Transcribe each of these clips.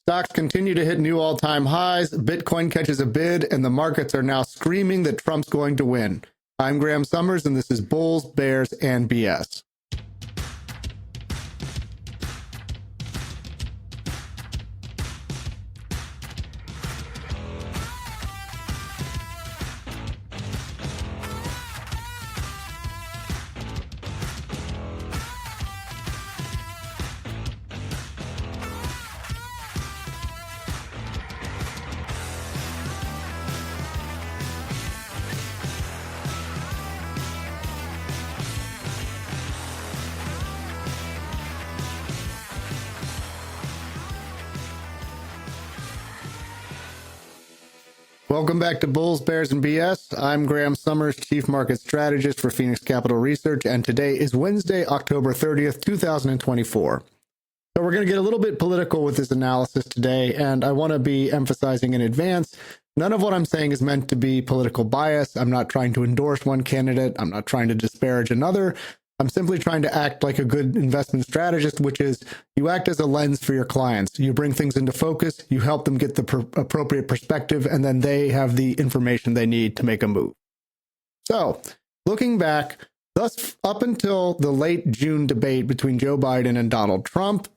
Stocks continue to hit new all-time highs, Bitcoin catches a bid, and the markets are now screaming that Trump's going to win. I'm Graham Summers, and this is Bulls, Bears, and BS. Welcome back to Bulls, Bears, and BS. I'm Graham Summers, Chief Market Strategist for Phoenix Capital Research, and today is Wednesday, October 30th, 2024. So we're going to get a little bit political with this analysis today, and I want to be emphasizing in advance, none of what I'm saying is meant to be political bias. I'm not trying to endorse one candidate. I'm not trying to disparage another. I'm simply trying to act like a good investment strategist, which is you act as a lens for your clients. You bring things into focus, you help them get the appropriate perspective, and then they have the information they need to make a move. So, looking back, thus up until the late June debate between Joe Biden and Donald Trump,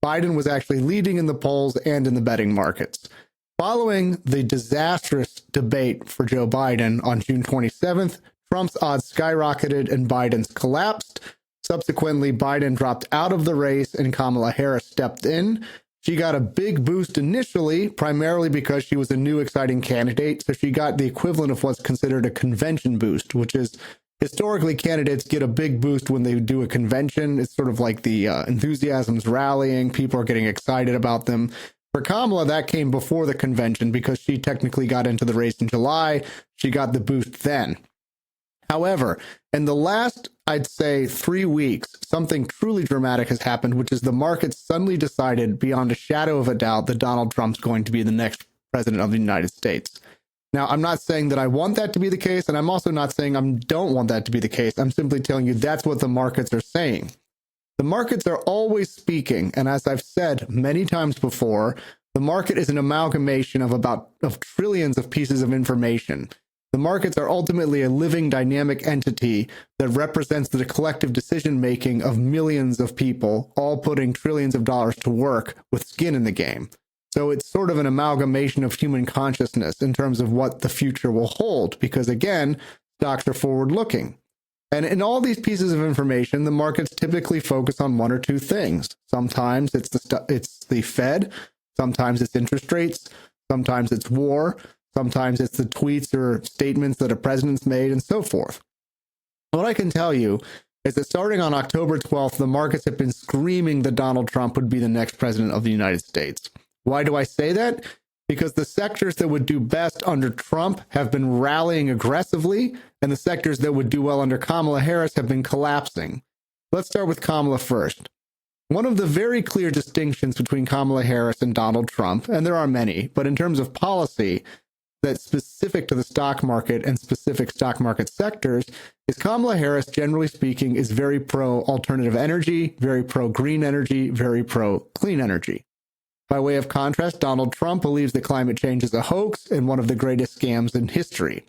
Biden was actually leading in the polls and in the betting markets. Following the disastrous debate for Joe Biden on June 27th, Trump's odds skyrocketed and Biden's collapsed. Subsequently, Biden dropped out of the race and Kamala Harris stepped in. She got a big boost initially, primarily because she was a new exciting candidate. So she got the equivalent of what's considered a convention boost, which is historically candidates get a big boost when they do a convention. It's sort of like the enthusiasm's rallying. People are getting excited about them. For Kamala, that came before the convention because she technically got into the race in July. She got the boost then. However, in the last, I'd say 3 weeks, something truly dramatic has happened, which is the market suddenly decided beyond a shadow of a doubt that Donald Trump's going to be the next president of the United States. Now, I'm not saying that I want that to be the case, and I'm also not saying I don't want that to be the case. I'm simply telling you that's what the markets are saying. The markets are always speaking, and as I've said many times before, the market is an amalgamation of trillions of pieces of information. The markets are ultimately a living, dynamic entity that represents the collective decision-making of millions of people, all putting trillions of dollars to work with skin in the game. So it's sort of an amalgamation of human consciousness in terms of what the future will hold, because again, stocks are forward-looking. And in all these pieces of information, the markets typically focus on one or two things. Sometimes it's the Fed, sometimes it's interest rates, sometimes it's war, sometimes it's the tweets or statements that a president's made and so forth. What I can tell you is that starting on October 12th, the markets have been screaming that Donald Trump would be the next president of the United States. Why do I say that? Because the sectors that would do best under Trump have been rallying aggressively, and the sectors that would do well under Kamala Harris have been collapsing. Let's start with Kamala first. One of the very clear distinctions between Kamala Harris and Donald Trump, and there are many, but in terms of policy, that's specific to the stock market and specific stock market sectors is Kamala Harris, generally speaking, is very pro-alternative energy, very pro-green energy, very pro-clean energy. By way of contrast, Donald Trump believes that climate change is a hoax and one of the greatest scams in history.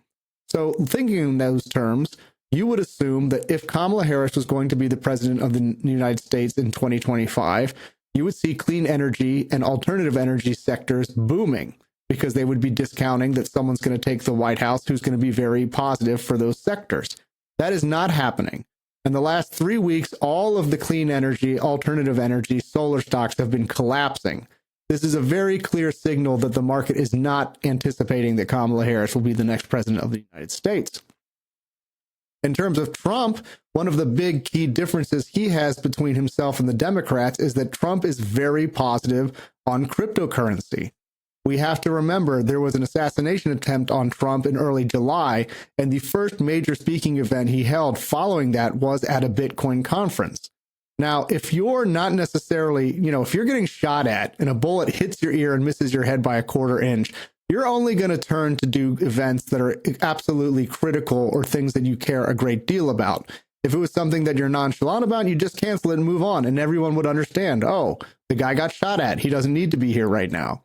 So thinking in those terms, you would assume that if Kamala Harris was going to be the president of the United States in 2025, you would see clean energy and alternative energy sectors booming, because they would be discounting that someone's going to take the White House who's going to be very positive for those sectors. That is not happening. In the last 3 weeks, all of the clean energy, alternative energy, solar stocks have been collapsing. This is a very clear signal that the market is not anticipating that Kamala Harris will be the next president of the United States. In terms of Trump, one of the big key differences he has between himself and the Democrats is that Trump is very positive on cryptocurrency. We have to remember there was an assassination attempt on Trump in early July, and the first major speaking event he held following that was at a Bitcoin conference. Now, if you're not necessarily, if you're getting shot at and a bullet hits your ear and misses your head by a quarter inch, you're only going to turn to do events that are absolutely critical or things that you care a great deal about. If it was something that you're nonchalant about, you just cancel it and move on, and everyone would understand, oh, the guy got shot at. He doesn't need to be here right now.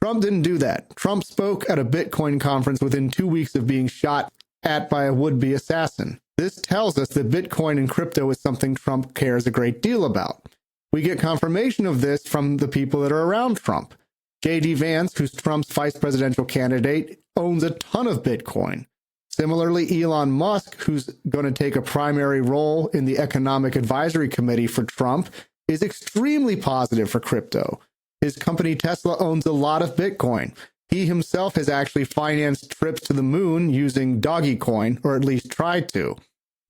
Trump didn't do that. Trump spoke at a Bitcoin conference within 2 weeks of being shot at by a would-be assassin. This tells us that Bitcoin and crypto is something Trump cares a great deal about. We get confirmation of this from the people that are around Trump. J.D. Vance, who's Trump's vice presidential candidate, owns a ton of Bitcoin. Similarly, Elon Musk, who's going to take a primary role in the Economic Advisory Committee for Trump, is extremely positive for crypto. His company Tesla owns a lot of Bitcoin. He himself has actually financed trips to the moon using Dogecoin, or at least tried to.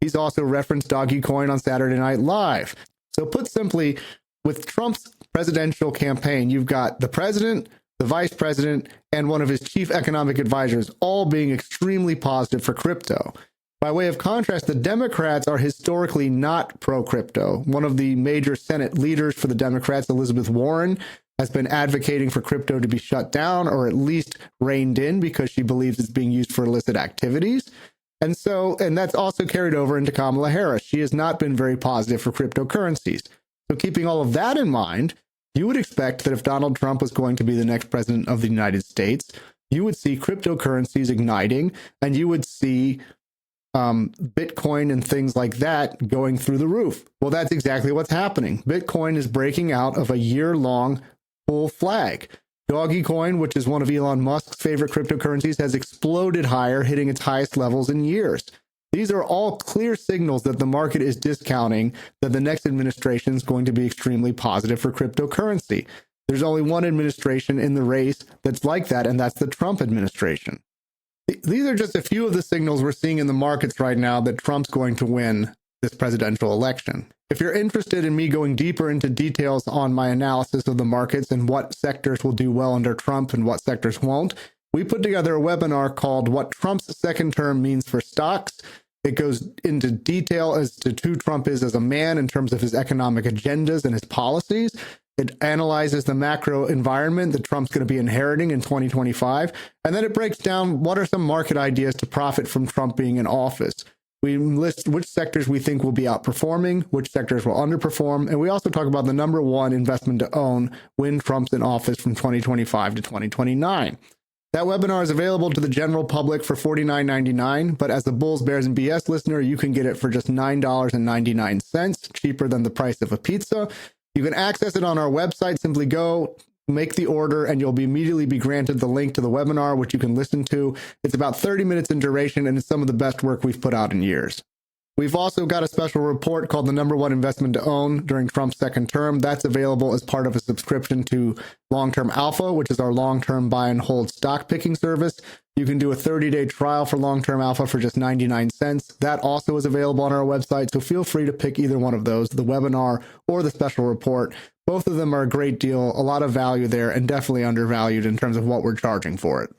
He's also referenced Dogecoin on Saturday Night Live. So put simply, with Trump's presidential campaign, you've got the president, the vice president, and one of his chief economic advisors all being extremely positive for crypto. By way of contrast, the Democrats are historically not pro-crypto. One of the major Senate leaders for the Democrats, Elizabeth Warren, has been advocating for crypto to be shut down or at least reined in because she believes it's being used for illicit activities. And that's also carried over into Kamala Harris. She has not been very positive for cryptocurrencies. So keeping all of that in mind, you would expect that if Donald Trump was going to be the next president of the United States, you would see cryptocurrencies igniting, and you would see Bitcoin and things like that going through the roof. Well, that's exactly what's happening. Bitcoin is breaking out of a year-long bull flag. Dogecoin, which is one of Elon Musk's favorite cryptocurrencies, has exploded higher, hitting its highest levels in years. These are all clear signals that the market is discounting that the next administration is going to be extremely positive for cryptocurrency. There's only one administration in the race that's like that, and that's the Trump administration. These are just a few of the signals we're seeing in the markets right now that Trump's going to win this presidential election. If you're interested in me going deeper into details on my analysis of the markets and what sectors will do well under Trump and what sectors won't, we put together a webinar called What Trump's Second Term Means for Stocks. It goes into detail as to who Trump is as a man in terms of his economic agendas and his policies. It analyzes the macro environment that Trump's going to be inheriting in 2025. And then it breaks down what are some market ideas to profit from Trump being in office. We list which sectors we think will be outperforming, which sectors will underperform, and we also talk about the number one investment to own when Trump's in office from 2025 to 2029. That webinar is available to the general public for $49.99, but as a Bulls, Bears, and BS listener, you can get it for just $9.99, cheaper than the price of a pizza. You can access it on our website. Simply go, make the order, and you'll immediately be granted the link to the webinar, which you can listen to. It's about 30 minutes in duration, and it's some of the best work we've put out in years. We've also got a special report called The Number One Investment to Own During Trump's Second Term. That's available as part of a subscription to Long-Term Alpha, which is our long-term buy and hold stock picking service. You can do a 30-day trial for Long-Term Alpha for just 99 cents. That also is available on our website, so feel free to pick either one of those, the webinar or the special report. Both of them are a great deal, a lot of value there, and definitely undervalued in terms of what we're charging for it.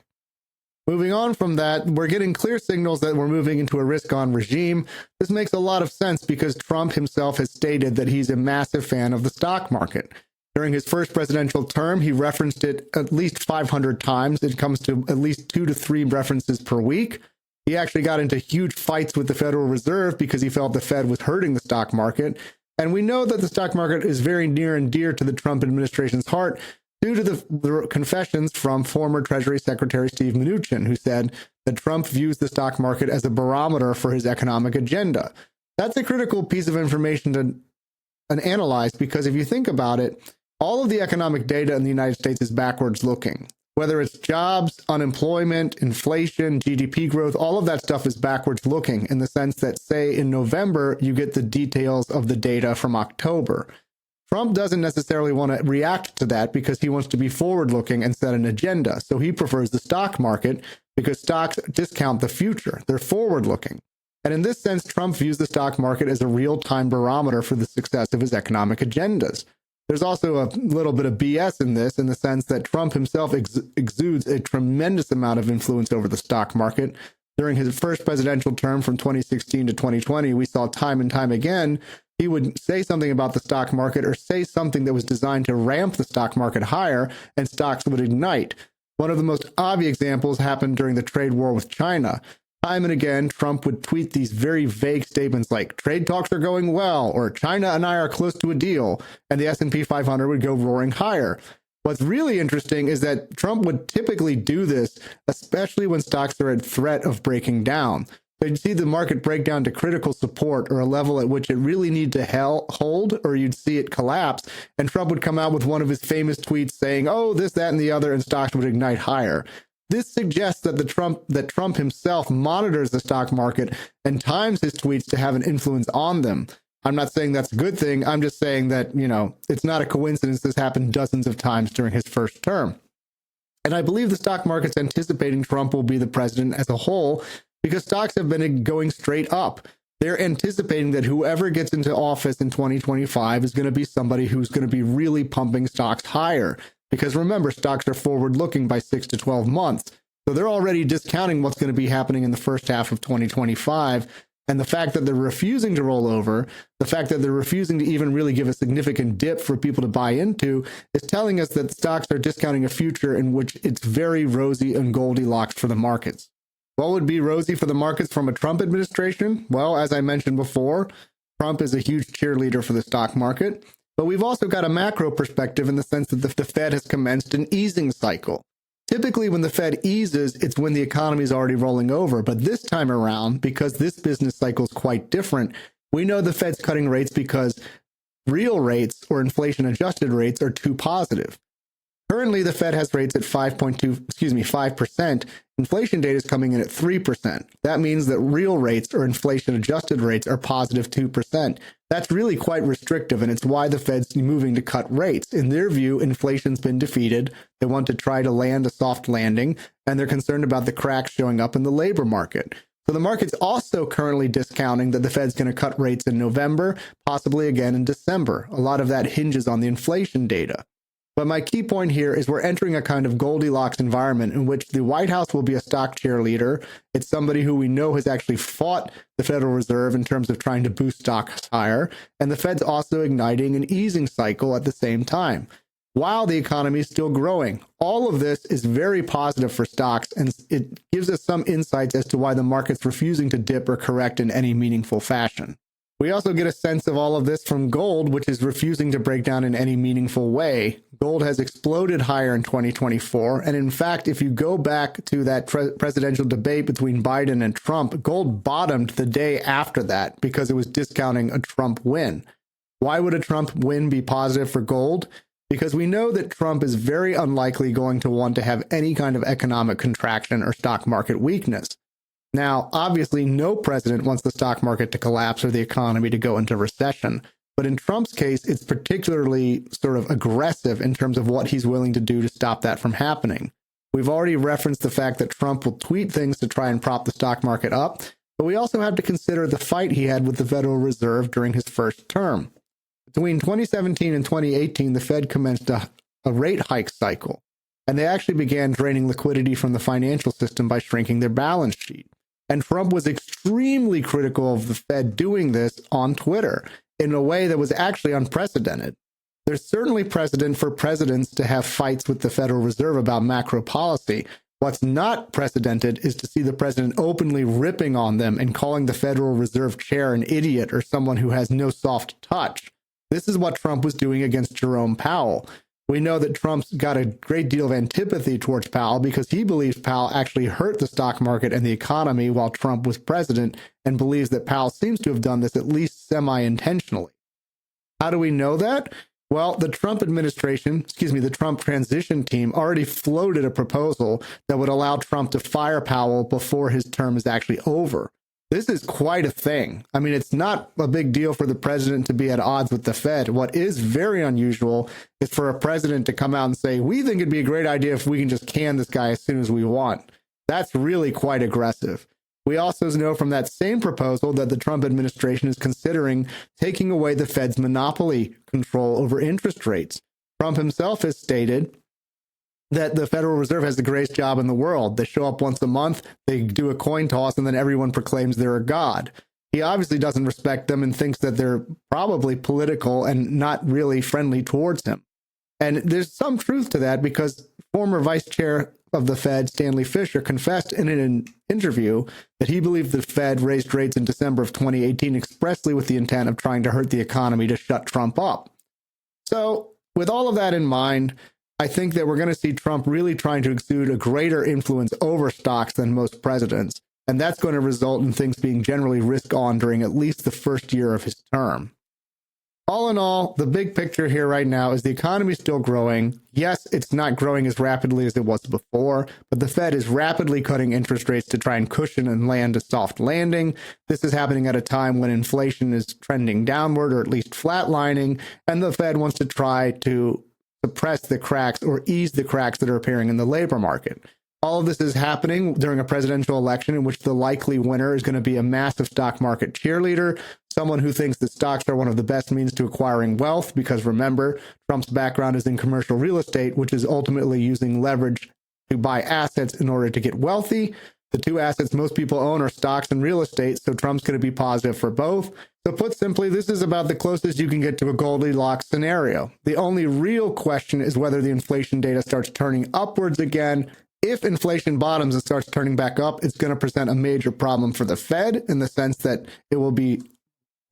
Moving on from that, we're getting clear signals that we're moving into a risk-on regime. This makes a lot of sense because Trump himself has stated that he's a massive fan of the stock market. During his first presidential term, he referenced it at least 500 times. It comes to at least 2 to 3 references per week. He actually got into huge fights with the Federal Reserve because he felt the Fed was hurting the stock market. And we know that the stock market is very near and dear to the Trump administration's heart due to the confessions from former Treasury Secretary Steve Mnuchin, who said that Trump views the stock market as a barometer for his economic agenda. That's a critical piece of information to analyze because if you think about it, all of the economic data in the United States is backwards looking. Whether it's jobs, unemployment, inflation, GDP growth, all of that stuff is backwards looking in the sense that, say, in November, you get the details of the data from October. Trump doesn't necessarily want to react to that because he wants to be forward-looking and set an agenda. So he prefers the stock market because stocks discount the future. They're forward-looking. And in this sense, Trump views the stock market as a real-time barometer for the success of his economic agendas. There's also a little bit of BS in this in the sense that Trump himself exudes a tremendous amount of influence over the stock market. During his first presidential term from 2016 to 2020, we saw time and time again he would say something about the stock market or say something that was designed to ramp the stock market higher and stocks would ignite. One of the most obvious examples happened during the trade war with China. Time and again, Trump would tweet these very vague statements like trade talks are going well, or China and I are close to a deal, and the S&P 500 would go roaring higher. What's really interesting is that Trump would typically do this, especially when stocks are at threat of breaking down. So you'd see the market break down to critical support or a level at which it really needed to hold, or you'd see it collapse, and Trump would come out with one of his famous tweets saying, oh, this, that, and the other, and stocks would ignite higher. This suggests that Trump himself monitors the stock market and times his tweets to have an influence on them. I'm not saying that's a good thing. I'm just saying that, it's not a coincidence this happened dozens of times during his first term. And I believe the stock market's anticipating Trump will be the president as a whole because stocks have been going straight up. They're anticipating that whoever gets into office in 2025 is going to be somebody who's going to be really pumping stocks higher. Because remember, stocks are forward-looking by 6 to 12 months. So they're already discounting what's going to be happening in the first half of 2025. And the fact that they're refusing to roll over, the fact that they're refusing to even really give a significant dip for people to buy into is telling us that stocks are discounting a future in which it's very rosy and Goldilocks for the markets. What would be rosy for the markets from a Trump administration? Well, as I mentioned before, Trump is a huge cheerleader for the stock market. But we've also got a macro perspective in the sense that the Fed has commenced an easing cycle. Typically, when the Fed eases, it's when the economy is already rolling over. But this time around, because this business cycle is quite different, we know the Fed's cutting rates because real rates or inflation-adjusted rates are too positive. Currently, the Fed has rates at 5%. Inflation data is coming in at 3%. That means that real rates or inflation-adjusted rates are positive 2%. That's really quite restrictive, and it's why the Fed's moving to cut rates. In their view, inflation's been defeated. They want to try to land a soft landing, and they're concerned about the cracks showing up in the labor market. So the market's also currently discounting that the Fed's going to cut rates in November, possibly again in December. A lot of that hinges on the inflation data. But my key point here is we're entering a kind of Goldilocks environment in which the White House will be a stock cheerleader. It's somebody who we know has actually fought the Federal Reserve in terms of trying to boost stocks higher. And the Fed's also igniting an easing cycle at the same time, while the economy is still growing. All of this is very positive for stocks, and it gives us some insights as to why the market's refusing to dip or correct in any meaningful fashion. We also get a sense of all of this from gold, which is refusing to break down in any meaningful way. Gold has exploded higher in 2024. And in fact, if you go back to that presidential debate between Biden and Trump, gold bottomed the day after that because it was discounting a Trump win. Why would a Trump win be positive for gold? Because we know that Trump is very unlikely going to want to have any kind of economic contraction or stock market weakness. Now, obviously, no president wants the stock market to collapse or the economy to go into recession. But in Trump's case, it's particularly sort of aggressive in terms of what he's willing to do to stop that from happening. We've already referenced the fact that Trump will tweet things to try and prop the stock market up, but we also have to consider the fight he had with the Federal Reserve during his first term. Between 2017 and 2018, the Fed commenced a rate hike cycle, and they actually began draining liquidity from the financial system by shrinking their balance sheet. And Trump was extremely critical of the Fed doing this on Twitter in a way that was actually unprecedented. There's certainly precedent for presidents to have fights with the Federal Reserve about macro policy. What's not precedented is to see the president openly ripping on them and calling the Federal Reserve chair an idiot or someone who has no soft touch. This is what Trump was doing against Jerome Powell. We know that Trump's got a great deal of antipathy towards Powell because he believes Powell actually hurt the stock market and the economy while Trump was president, and believes that Powell seems to have done this at least semi-intentionally. How do we know that? Well, the Trump transition team already floated a proposal that would allow Trump to fire Powell before his term is actually over. This is quite a thing. I mean, it's not a big deal for the president to be at odds with the Fed. What is very unusual is for a president to come out and say, we think it'd be a great idea if we can just can this guy as soon as we want. That's really quite aggressive. We also know from that same proposal that the Trump administration is considering taking away the Fed's monopoly control over interest rates. Trump himself has stated that the Federal Reserve has the greatest job in the world. They show up once a month, they do a coin toss, and then everyone proclaims they're a god. He obviously doesn't respect them and thinks that they're probably political and not really friendly towards him. And there's some truth to that because former of the Fed, Stanley Fischer, confessed in an interview that he believed the Fed raised rates in December of 2018 expressly with the intent of trying to hurt the economy to shut Trump up. So, with all of that in mind, I think that we're going to see Trump really trying to exude a greater influence over stocks than most presidents, and that's going to result in things being generally risk-on during at least the first year of his term. All in all, the big picture here right now is the economy is still growing. Yes, it's not growing as rapidly as it was before, but the Fed is rapidly cutting interest rates to try and cushion and land a soft landing. This is happening at a time when inflation is trending downward or at least flatlining, and the Fed wants to try to suppress the cracks or ease the cracks that are appearing in the labor market. All of this is happening during a presidential election in which the likely winner is going to be a massive stock market cheerleader, someone who thinks that stocks are one of the best means to acquiring wealth, because remember, Trump's background is in commercial real estate, which is ultimately using leverage to buy assets in order to get wealthy. The two assets most people own are stocks and real estate, so Trump's going to be positive for both. So put simply, this is about the closest you can get to a Goldilocks scenario. The only real question is whether the inflation data starts turning upwards again. If inflation bottoms and starts turning back up, it's going to present a major problem for the Fed in the sense that it will be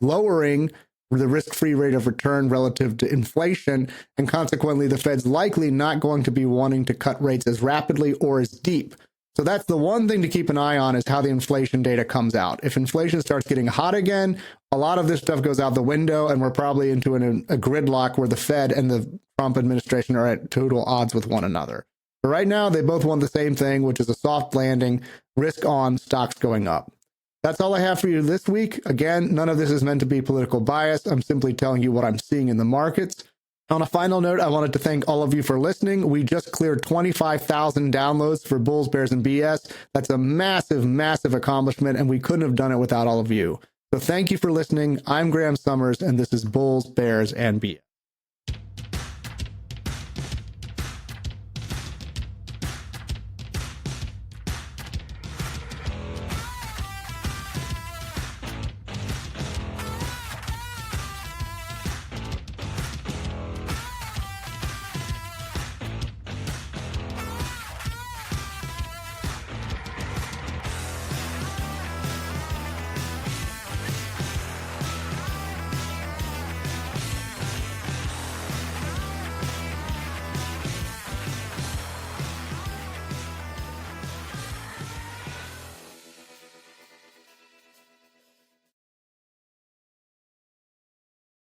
lowering the risk-free rate of return relative to inflation, and consequently, the Fed's likely not going to be wanting to cut rates as rapidly or as deep. So that's the one thing to keep an eye on, is how the inflation data comes out. If inflation starts getting hot again, a lot of this stuff goes out the window, and we're probably into a gridlock where the Fed and the Trump administration are at total odds with one another. But right now, they both want the same thing, which is a soft landing, risk on, stocks going up. That's all I have for you this week. Again, none of this is meant to be political bias. I'm simply telling you what I'm seeing in the markets. On a final note, I wanted to thank all of you for listening. We just cleared 25,000 downloads for Bulls, Bears, and BS. That's a massive, massive accomplishment, and we couldn't have done it without all of you. So thank you for listening. I'm Graham Summers, and this is Bulls, Bears, and BS.